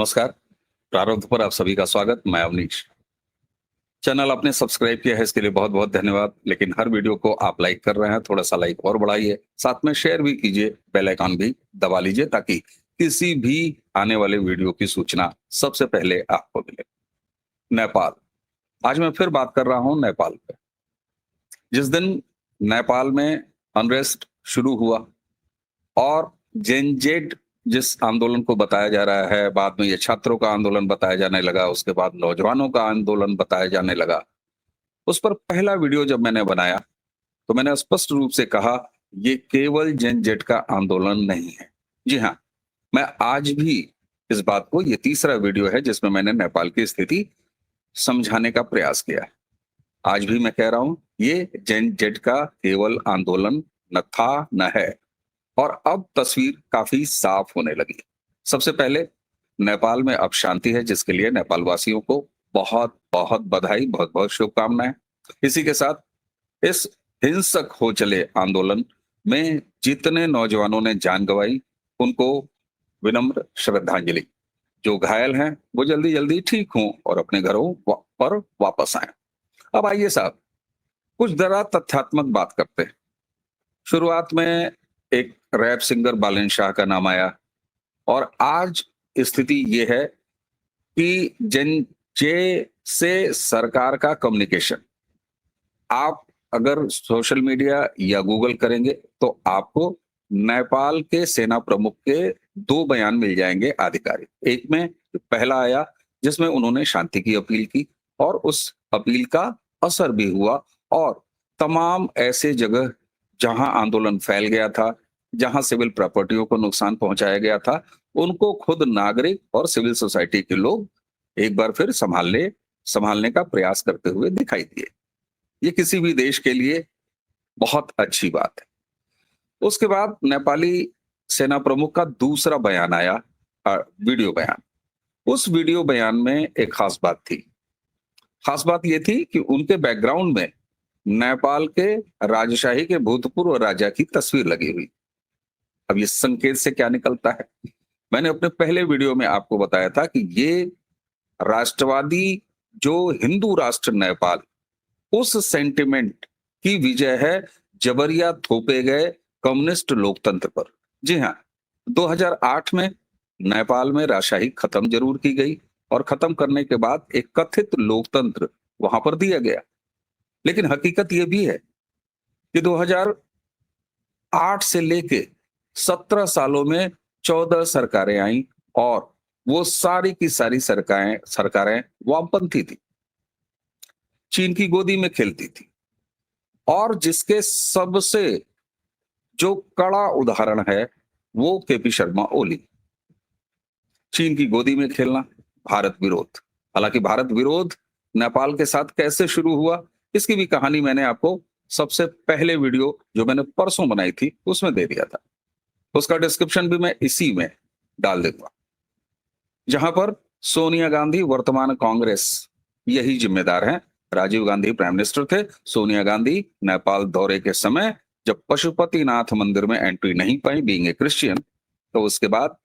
नमस्कार। प्रारब्ध पर आप सभी का स्वागत। मैं अवनीश। चैनल आपने सब्सक्राइब किया है, इसके लिए बहुत बहुत धन्यवाद। लेकिन हर वीडियो को आप लाइक कर रहे हैं, थोड़ा सा लाइक और बढ़ाइए, साथ में शेयर भी कीजिए, बेल आइकन भी दबा लीजिए ताकि किसी भी आने वाले वीडियो की सूचना सबसे पहले आपको मिले। नेपाल, आज मैं फिर बात कर रहा हूं नेपाल पे। जिस दिन नेपाल में अनरेस्ट शुरू हुआ और जेनजेड जिस आंदोलन को बताया जा रहा है, बाद में ये छात्रों का आंदोलन बताया जाने लगा, उसके बाद नौजवानों का आंदोलन बताया जाने लगा। उस पर पहला वीडियो जब मैंने बनाया तो मैंने स्पष्ट रूप से कहा, ये केवल जेनजेड का आंदोलन नहीं है। जी हाँ, मैं आज भी इस बात को, ये तीसरा वीडियो है जिसमें मैंने नेपाल की स्थिति समझाने का प्रयास किया है। आज भी मैं कह रहा हूं, ये जेनजेड का केवल आंदोलन न था न है, और अब तस्वीर काफी साफ होने लगी। सबसे पहले, नेपाल में अब शांति है, जिसके लिए नेपाल वासियों को बहुत बहुत बधाई, बहुत बहुत शुभकामनाएं। इसी के साथ इस हिंसक हो चले आंदोलन में जितने नौजवानों ने जान गंवाई, उनको विनम्र श्रद्धांजलि। जो घायल हैं वो जल्दी जल्दी ठीक हों और अपने घरों पर वापस आए। अब आइए साहब, कुछ जरा तथ्यात्मक बात करते हैं। शुरुआत में एक रैप सिंगर बालन शाह का नाम आया, और आज स्थिति ये है कि जे से सरकार का कम्युनिकेशन, आप अगर सोशल मीडिया या गूगल करेंगे तो आपको नेपाल के सेना प्रमुख के दो बयान मिल जाएंगे आधिकारिक। एक में पहला आया जिसमें उन्होंने शांति की अपील की, और उस अपील का असर भी हुआ, और तमाम ऐसे जगह जहां आंदोलन फैल गया था, जहां सिविल प्रॉपर्टियों को नुकसान पहुंचाया गया था, उनको खुद नागरिक और सिविल सोसाइटी के लोग एक बार फिर संभालने का प्रयास करते हुए दिखाई दिए। ये किसी भी देश के लिए बहुत अच्छी बात है। उसके बाद नेपाली सेना प्रमुख का दूसरा बयान आया, वीडियो बयान। उस वीडियो बयान में एक खास बात थी। खास बात यह थी कि उनके बैकग्राउंड में नेपाल के राजशाही के भूतपूर्व राजा की तस्वीर लगी हुई। अब इस संकेत से क्या निकलता है? मैंने अपने पहले वीडियो में आपको बताया था कि ये राष्ट्रवादी, जो हिंदू राष्ट्र नेपाल, उस सेंटिमेंट की विजय है जबरिया थोपे गए कम्युनिस्ट लोकतंत्र पर। जी हाँ, 2008 में नेपाल में राजशाही खत्म जरूर की गई, और खत्म करने के बाद एक कथित लोकतंत्र वहां पर दिया गया। लेकिन हकीकत यह भी है कि 2008 से लेके 17 सालों में 14 सरकारें आई, और वो सारी की सारी सरकारें वामपंथी थी, चीन की गोदी में खेलती थी। और जिसके सबसे जो कड़ा उदाहरण है वो केपी शर्मा ओली। चीन की गोदी में खेलना, भारत विरोध। हालांकि भारत विरोध नेपाल के साथ कैसे शुरू हुआ, इसकी भी कहानी मैंने आपको सबसे पहले वीडियो जो मैंने परसों बनाई थी उसमें दे दिया था। उसका डिस्क्रिप्शन भी मैं इसी में डाल दूंगा, जहां पर सोनिया गांधी, वर्तमान कांग्रेस, यही जिम्मेदार हैं। राजीव गांधी प्राइम मिनिस्टर थे। सोनिया गांधी नेपाल दौरे के समय जब पशुपतिनाथ मंदिर में एंट्री नहीं पाई, बीइंग ए क्रिश्चियन, तो उसके बाद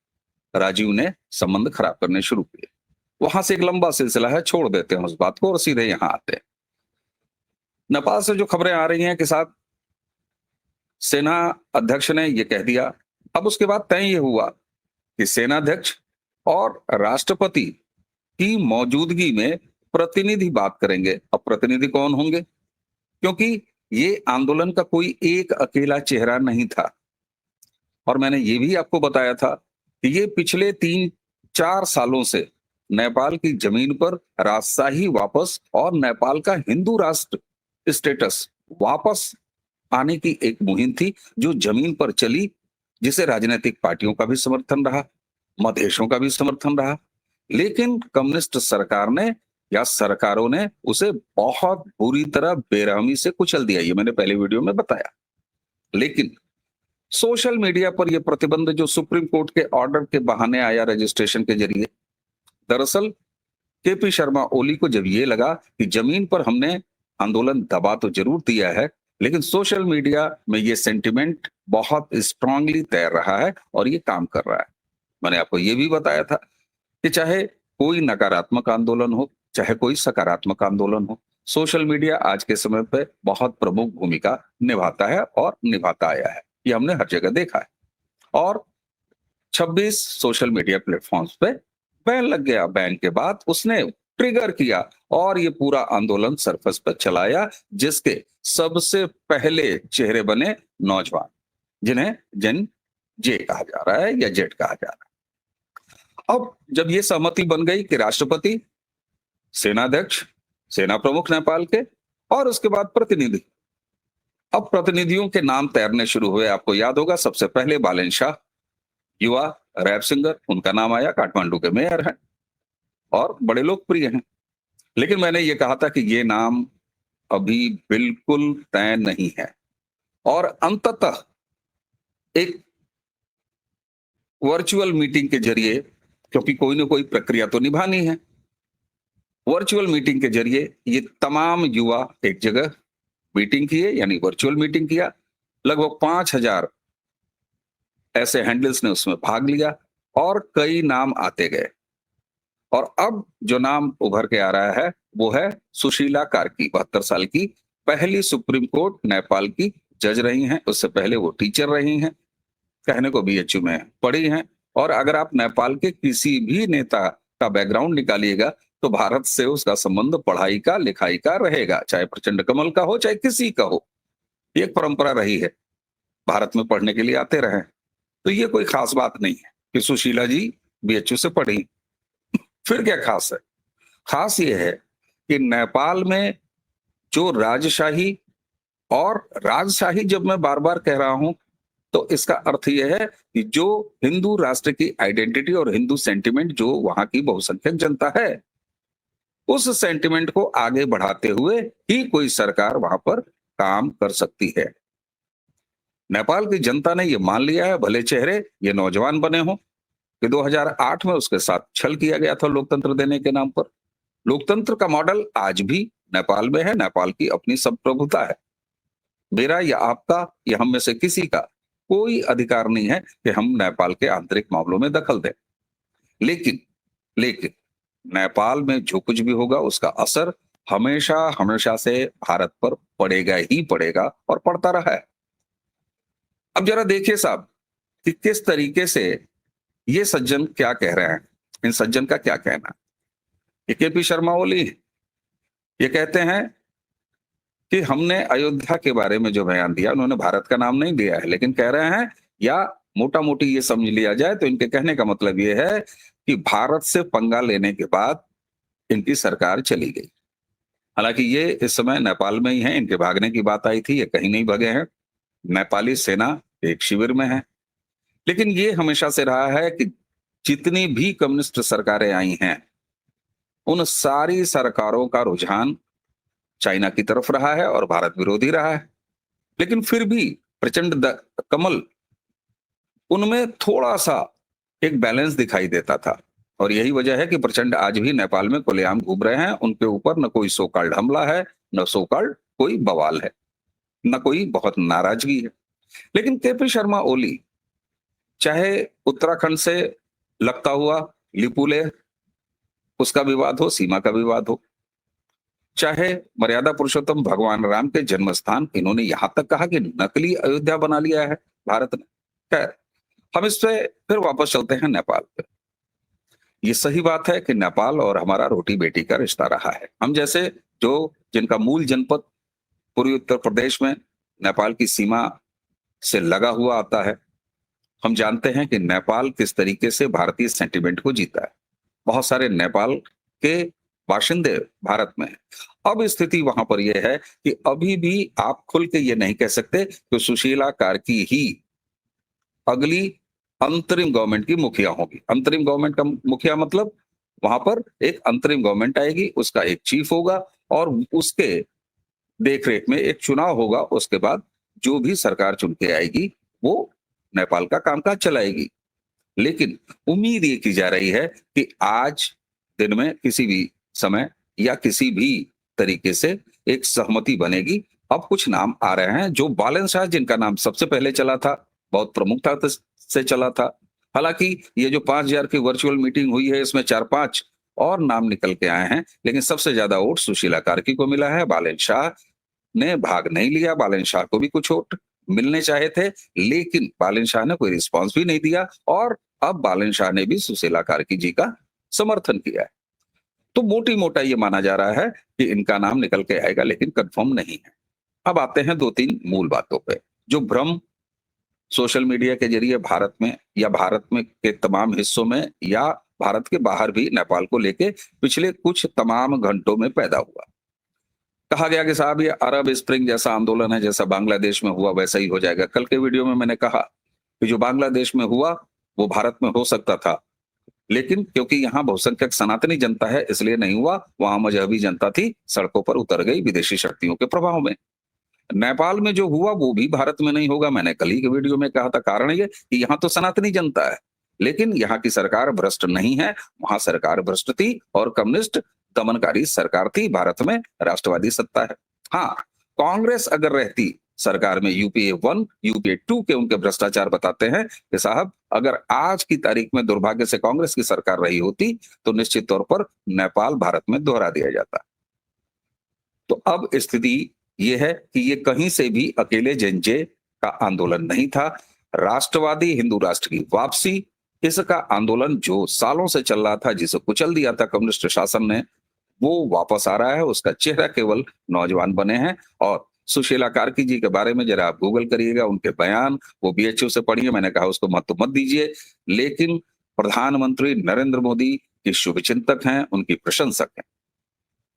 राजीव ने संबंध खराब करने शुरू किए। वहां से एक लंबा सिलसिला है, छोड़ देते हैं उस बात को और सीधे यहां आते हैं। नेपाल से जो खबरें आ रही हैं कि साहब सेना अध्यक्ष ने यह कह दिया। अब उसके बाद तय ये हुआ कि सेनाध्यक्ष और राष्ट्रपति की मौजूदगी में प्रतिनिधि बात करेंगे। अब प्रतिनिधि कौन होंगे? क्योंकि ये आंदोलन का कोई एक अकेला चेहरा नहीं था, और मैंने ये भी आपको बताया था कि ये पिछले 3-4 सालों से नेपाल की जमीन पर राजशाही वापस और नेपाल का हिंदू राष्ट्र स्टेटस वापस आने की एक मुहिम थी, जो जमीन पर चली, जिसे राजनीतिक पार्टियों का भी समर्थन रहा, मधेशों का भी समर्थन रहा। लेकिन कम्युनिस्ट सरकार ने या सरकारों ने उसे बहुत बुरी तरह बेरहमी से कुचल दिया। ये मैंने पहले वीडियो में बताया। लेकिन सोशल मीडिया पर यह प्रतिबंध जो सुप्रीम कोर्ट के ऑर्डर के बहाने आया रजिस्ट्रेशन के जरिए, दरअसल केपी शर्मा ओली को जब ये लगा कि जमीन पर हमने आंदोलन दबा तो जरूर दिया है, लेकिन सोशल मीडिया में ये सेंटिमेंट बहुत स्ट्रांगली तैर रहा है और ये काम कर रहा है। मैंने आपको ये भी बताया था कि चाहे कोई नकारात्मक आंदोलन हो, चाहे कोई सकारात्मक आंदोलन हो, सोशल मीडिया आज के समय पे बहुत प्रमुख भूमिका निभाता है और निभाता आया है। ये हमने हर जगह देखा है। और 26 सोशल मीडिया प्लेटफॉर्म्स पे बैन लग गया। बैन के बाद उसने ट्रिगर किया और ये पूरा आंदोलन सरफेस पर चलाया, जिसके सबसे पहले चेहरे बने नौजवान, जिन्हें जेन जे कहा जा रहा है या जेड कहा जा रहा है। अब जब ये सहमति बन गई कि राष्ट्रपति, सेनाध्यक्ष, सेना प्रमुख नेपाल के और उसके बाद प्रतिनिधि, अब प्रतिनिधियों के नाम तैरने शुरू हुए। आपको याद होगा सबसे पहले बालेन शाह, युवा रैप सिंगर, उनका नाम आया। काठमांडू के मेयर हैं और बड़े लोकप्रिय हैं। लेकिन मैंने ये कहा था कि ये नाम अभी बिल्कुल तय नहीं है और अंततः एक वर्चुअल मीटिंग के जरिए, क्योंकि कोई ना कोई प्रक्रिया तो निभानी है, वर्चुअल मीटिंग के जरिए ये तमाम युवा एक जगह मीटिंग किए, यानी वर्चुअल मीटिंग किया। लगभग 5,000 ऐसे हैंडल्स ने उसमें भाग लिया और कई नाम आते गए। और अब जो नाम उभर के आ रहा है वो है सुशीला कार्की, 72 साल की, पहली सुप्रीम कोर्ट नेपाल की जज रही हैं। उससे पहले वो टीचर रही हैं, कहने को बीएचयू में पढ़ी हैं। और अगर आप नेपाल के किसी भी नेता का बैकग्राउंड निकालिएगा तो भारत से उसका संबंध पढ़ाई का, लिखाई का रहेगा, चाहे प्रचंड कमल का हो, चाहे किसी का हो। ये एक परंपरा रही है, भारत में पढ़ने के लिए आते रहे। तो ये कोई खास बात नहीं है कि सुशीला जी बीएचयू से पढ़ी। फिर क्या खास है? खास ये है कि नेपाल में जो राजशाही, और राजशाही जब मैं बार बार कह रहा हूं तो इसका अर्थ यह है कि जो हिंदू राष्ट्र की आइडेंटिटी और हिंदू सेंटिमेंट जो वहां की बहुसंख्यक जनता है, उस सेंटिमेंट को आगे बढ़ाते हुए ही कोई सरकार वहां पर काम कर सकती है। नेपाल की जनता ने यह मान लिया है, भले चेहरे ये नौजवान बने हों, कि 2008 में उसके साथ छल किया गया था लोकतंत्र देने के नाम पर। लोकतंत्र का मॉडल आज भी नेपाल में है। नेपाल की अपनी संप्रभुता है। मेरा या आपका या हम में से किसी का कोई अधिकार नहीं है कि हम नेपाल के आंतरिक मामलों में दखल दें। लेकिन लेकिन नेपाल में जो कुछ भी होगा उसका असर हमेशा हमेशा से भारत पर पड़ेगा ही पड़ेगा और पड़ता रहा है। अब जरा देखिए साहब कि किस तरीके से ये सज्जन क्या कह रहे हैं। इन सज्जन का क्या कहना है? ये केपी शर्मा ओली, ये कहते हैं कि हमने अयोध्या के बारे में जो बयान दिया, उन्होंने भारत का नाम नहीं दिया है, लेकिन कह रहे हैं, या मोटा मोटी ये समझ लिया जाए तो इनके कहने का मतलब ये है कि भारत से पंगा लेने के बाद इनकी सरकार चली गई। हालांकि ये इस समय नेपाल में ही है, इनके भागने की बात आई थी, ये कहीं नहीं भगे हैं। नेपाली सेना एक शिविर में है। लेकिन ये हमेशा से रहा है कि जितनी भी कम्युनिस्ट सरकारें आई हैं, उन सारी सरकारों का रुझान चाइना की तरफ रहा है और भारत विरोधी रहा है। लेकिन फिर भी प्रचंड कमल, उनमें थोड़ा सा एक बैलेंस दिखाई देता था। और यही वजह है कि प्रचंड आज भी नेपाल में खुलेआम घूम रहे हैं। उनके ऊपर न कोई सो कॉल्ड हमला है, न सो कॉल्ड कोई बवाल है, न कोई बहुत नाराजगी है। लेकिन केपी शर्मा ओली, चाहे उत्तराखंड से लगता हुआ लिपुले, उसका विवाद हो, सीमा का विवाद हो, चाहे मर्यादा पुरुषोत्तम भगवान राम के जन्म स्थान, इन्होंने यहां तक कहा कि नकली अयोध्या बना लिया है भारत ने। खैर, हम इस पे फिर वापस चलते हैं नेपाल पे। ये सही बात है कि नेपाल और हमारा रोटी बेटी का रिश्ता रहा है। हम जैसे जो जिनका मूल जनपद पूर्वी उत्तर प्रदेश में नेपाल की सीमा से लगा हुआ आता है, हम जानते हैं कि नेपाल किस तरीके से भारतीय सेंटिमेंट को जीता है। बहुत सारे नेपाल के बाशिंदे भारत में हैं। अब स्थिति वहां पर यह है कि अभी भी आप खुल के ये नहीं कह सकते कि सुशीला कार्की ही अगली अंतरिम गवर्नमेंट की मुखिया होगी। अंतरिम गवर्नमेंट का मुखिया मतलब वहां पर एक अंतरिम गवर्नमेंट आएगी, उसका एक चीफ होगा और उसके देखरेख में एक चुनाव होगा। उसके बाद जो भी सरकार चुन के आएगी वो नेपाल का कामकाज चलाएगी। लेकिन उम्मीद ये की जा रही है कि आज दिन में किसी भी समय या किसी भी तरीके से एक सहमति बनेगी। अब कुछ नाम आ रहे हैं जो बालन शाह, जिनका नाम सबसे पहले चला था, बहुत प्रमुखता से चला था, हालांकि ये जो 5,000 की वर्चुअल मीटिंग हुई है, इसमें 4-5 और नाम निकल के आए हैं, लेकिन सबसे ज्यादा वोट सुशीला कार्की को मिला है। बालेन शाह ने भाग नहीं लिया। बालेन शाह को भी कुछ वोट मिलने चाहे थे, लेकिन बालेन शाह ने कोई रिस्पॉन्स भी नहीं दिया, और अब बालेन शाह ने भी सुशीला कार्की जी का समर्थन किया है। तो मोटी मोटा ये माना जा रहा है कि इनका नाम निकल के आएगा, लेकिन कंफर्म नहीं है। अब आते हैं 2-3 मूल बातों पे। जो भ्रम सोशल मीडिया के जरिए भारत में या भारत में के तमाम हिस्सों में या भारत के बाहर भी नेपाल को लेके पिछले कुछ तमाम घंटों में पैदा हुआ। कहा गया कि साहब ये अरब स्प्रिंग जैसा आंदोलन है, जैसा बांग्लादेश में हुआ वैसा ही हो जाएगा। कल के वीडियो में मैंने कहा कि जो बांग्लादेश में हुआ वो भारत में हो सकता था, लेकिन क्योंकि यहाँ बहुसंख्यक सनातनी जनता है इसलिए नहीं हुआ। वहां मजहबी जनता थी, सड़कों पर उतर गई विदेशी शक्तियों के प्रभाव में। नेपाल में जो हुआ वो भी भारत में नहीं होगा। मैंने कल ही के वीडियो में कहा था, कारण ये कि यहाँ तो सनातनी जनता है, लेकिन यहाँ की सरकार भ्रष्ट नहीं है। वहां सरकार भ्रष्ट थी और कम्युनिस्ट दमनकारी सरकार थी। भारत में राष्ट्रवादी सत्ता है। हाँ, कांग्रेस अगर रहती सरकार में, यूपीए 1 यूपीए 2 के उनके भ्रष्टाचार बताते हैं कि साहब अगर आज की तारीख में दुर्भाग्य से कांग्रेस की सरकार रही होती तो निश्चित तौर पर नेपाल भारत में दोहरा दिया जाता। तो अब स्थिति ये है कि ये कहीं से भी अकेले जेनजे का आंदोलन नहीं था। राष्ट्रवादी हिंदू राष्ट्र की वापसी, इसका आंदोलन जो सालों से चल रहा था, जिसे कुचल दिया था कम्युनिस्ट शासन ने, वो वापस आ रहा है। उसका चेहरा केवल नौजवान बने हैं। और सुशीला कार्की जी के बारे में जरा आप गूगल करिएगा, उनके बयान वो बीएचयू से पढ़िए। मैंने कहा उसको महत्व मत दीजिए, लेकिन प्रधानमंत्री नरेंद्र मोदी के शुभचिंतक हैं, उनकी प्रशंसक हैं।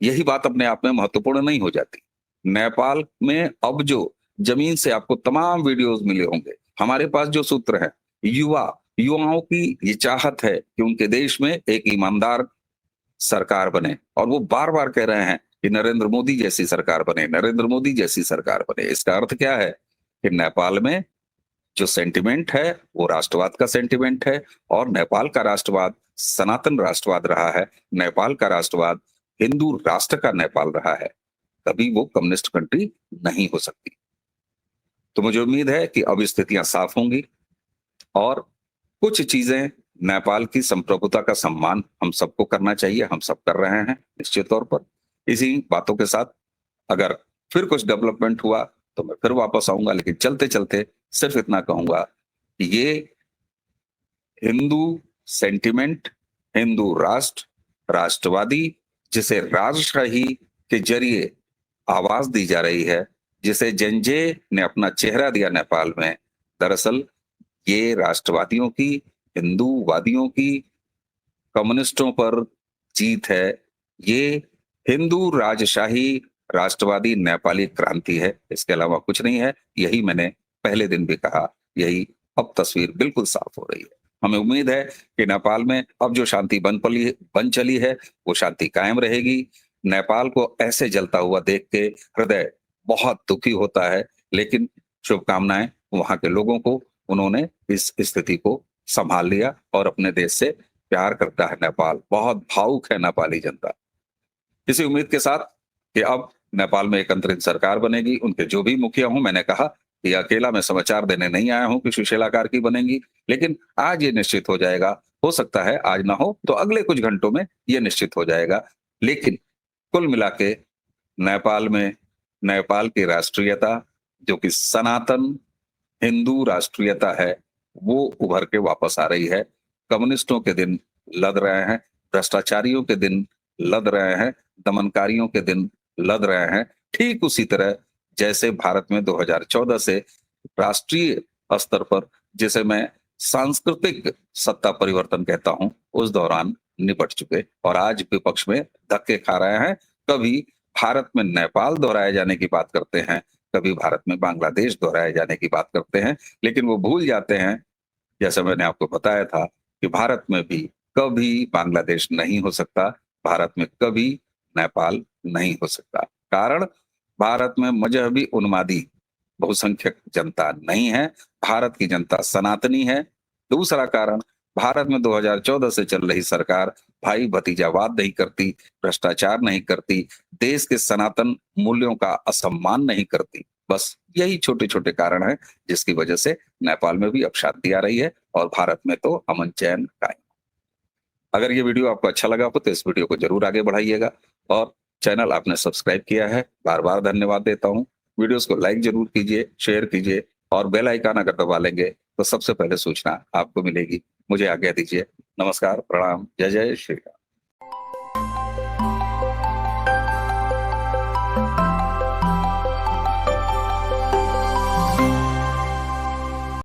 यही बात अपने आप में महत्वपूर्ण नहीं हो जाती। नेपाल में अब जो जमीन से आपको तमाम वीडियोस मिले होंगे, हमारे पास जो सूत्र है, युवाओं की ये चाहत है कि उनके देश में एक ईमानदार सरकार बने, और वो बार बार कह रहे हैं कि नरेंद्र मोदी जैसी सरकार बने, नरेंद्र मोदी जैसी सरकार बने। इसका अर्थ क्या है कि नेपाल में जो सेंटिमेंट है वो राष्ट्रवाद का सेंटिमेंट है, और नेपाल का राष्ट्रवाद सनातन राष्ट्रवाद रहा है। नेपाल का राष्ट्रवाद हिंदू राष्ट्र का नेपाल रहा है। कभी वो कम्युनिस्ट कंट्री नहीं हो सकती। तो मुझे उम्मीद है कि अब स्थितियां साफ होंगी, और कुछ चीजें, नेपाल की संप्रभुता का सम्मान हम सबको करना चाहिए, हम सब कर रहे हैं निश्चित तौर पर। इसी बातों के साथ अगर फिर कुछ डेवलपमेंट हुआ तो मैं फिर वापस आऊंगा, लेकिन चलते चलते सिर्फ इतना कहूंगा कि ये हिंदू सेंटिमेंट, हिंदू राष्ट्र, राष्ट्रवादी, जिसे राजशाही के जरिए आवाज दी जा रही है, जिसे जेनजे ने अपना चेहरा दिया नेपाल में, दरअसल ये राष्ट्रवादियों की, हिंदूवादियों की, कम्युनिस्टों पर जीत है। ये हिंदू राजशाही राष्ट्रवादी नेपाली क्रांति है, इसके अलावा कुछ नहीं है। यही मैंने पहले दिन भी कहा, यही अब तस्वीर बिल्कुल साफ हो रही है। हमें उम्मीद है कि नेपाल में अब जो शांति बन चली है वो शांति कायम रहेगी। नेपाल को ऐसे जलता हुआ देख के हृदय बहुत दुखी होता है, लेकिन शुभकामनाएं वहां के लोगों को, उन्होंने इस स्थिति को संभाल लिया और अपने देश से प्यार करता है नेपाल। बहुत भावुक है नेपाली जनता। इसी उम्मीद के साथ कि अब नेपाल में एक अंतरिम सरकार बनेगी, उनके जो भी मुखिया हों, मैंने कहा कि अकेला मैं समाचार देने नहीं आया हूं कि सुशीला कार्की बनेंगी, लेकिन आज ये निश्चित हो जाएगा। हो सकता है आज ना हो तो अगले कुछ घंटों में ये निश्चित हो जाएगा। लेकिन कुल मिला के नेपाल में नेपाल की राष्ट्रीयता, जो कि सनातन हिंदू राष्ट्रीयता है, वो उभर के वापस आ रही है। कम्युनिस्टों के दिन लद रहे हैं, भ्रष्टाचारियों के दिन लद रहे हैं, दमनकारियों के दिन लद रहे हैं। ठीक उसी तरह जैसे भारत में 2014 से राष्ट्रीय स्तर पर, जिसे मैं सांस्कृतिक सत्ता परिवर्तन कहता हूं, उस दौरान निपट चुके, और आज विपक्ष में धक्के खा रहे हैं। कभी भारत में नेपाल दोहराए जाने की बात करते हैं, कभी भारत में बांग्लादेश दोहराए जाने की बात करते हैं, लेकिन वो भूल जाते हैं, जैसा मैंने आपको बताया था, कि भारत में भी कभी बांग्लादेश नहीं हो सकता, भारत में कभी नेपाल नहीं हो सकता। कारण भारत में मजहबी उन्मादी बहुसंख्यक जनता नहीं है, भारत की जनता सनातनी है। दूसरा कारण, भारत में 2014 से चल रही सरकार भाई भतीजावाद नहीं करती, भ्रष्टाचार नहीं करती, देश के सनातन मूल्यों का असम्मान नहीं करती। बस यही छोटे छोटे कारण हैं जिसकी वजह से नेपाल में भी अब शांति आ रही है और भारत में तो अमन चैन कायम। अगर ये वीडियो आपको अच्छा लगा हो तो इस वीडियो को जरूर आगे बढ़ाइएगा और चैनल आपने सब्सक्राइब किया है, बार-बार धन्यवाद देता हूँ। वीडियोस को लाइक जरूर कीजिए, शेयर कीजिए और बेल आइकन अगर दबा लेंगे तो सबसे पहले सूचना आपको मिलेगी। मुझे आज्ञा दीजिए। नमस्कार, प्रणाम, जय जय श्री राम।